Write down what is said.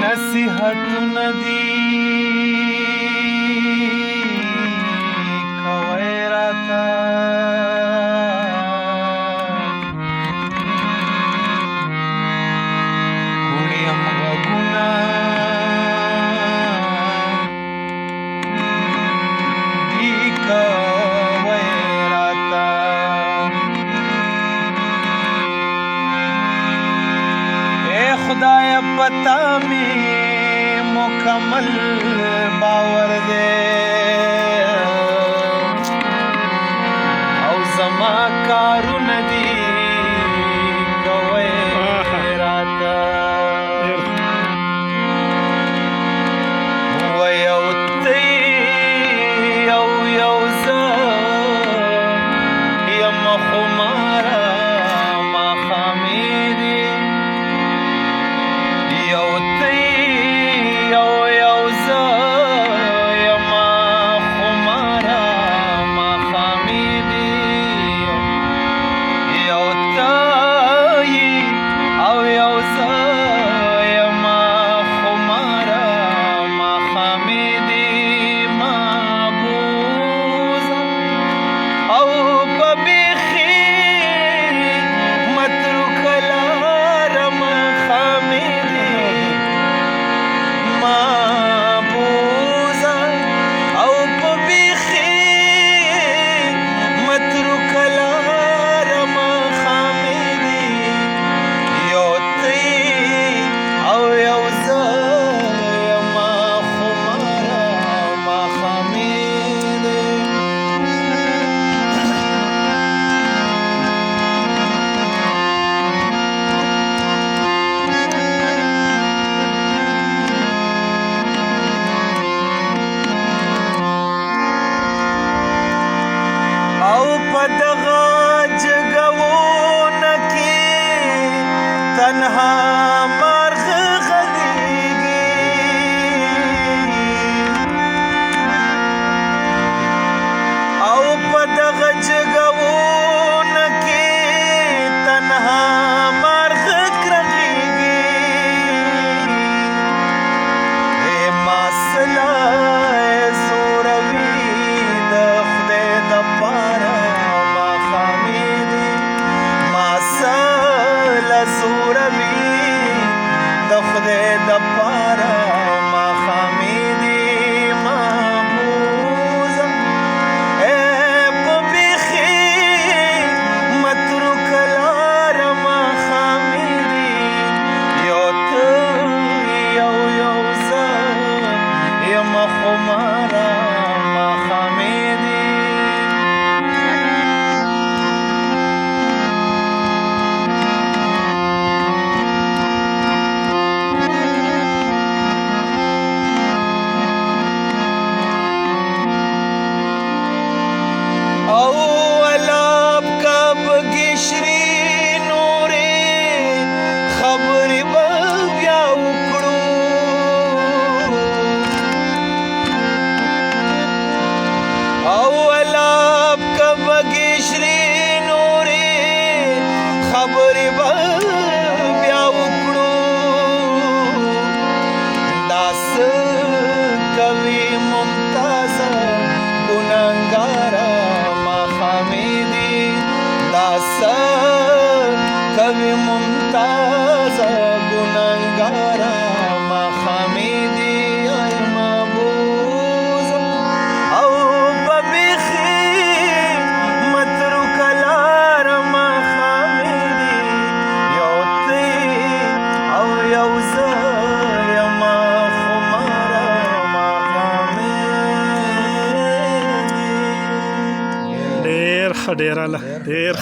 نصیحتونه دي کوئ راته وړیم غږونه دي کوئ راته اے خدای پتا می مکمل باور دے او زما کارونه دي کوئ راته ویو تی یو زه یم خماره ماښامې دي یو تی یو زه یم خماره ماښامې دي یو تی او یو زه یم خماره ماښامې دي محبوزه او په بیخي متروکه لاره ماښامې دي محبوزه او په بیخي متروکه لاره ماښامې دي یو تی او یو زه یم خماره ماښامې دي او په دغه جګونه کې تنها مرغه غږیږي او په دغه جګونه کې تنها مرغه غږیږي ای ما سلای زوروي د خدای دپاره ماښامې دي ما سله زوروي د خدای دپاره ماښامې دي محبوزه ای په بیخي متروکه لاره ماښامې دي یو ته یو زه یم خماره ماښامې دي او الاب کب گشری نورې خبرې به بیا وکړو او الاب کب گشری نورې خبرې به بیا وکړو دا څه کوي ممتازه ګنهګاره ماښامې دي دا څه کوي ممتازه ګنهګاره ماښامې دي ای محبوزه او په بیخي متروکه لاره ماښامې دي یو تی او یو زه یم خماره ماښامې دي ډیر ښه ډیر اعلی ډیر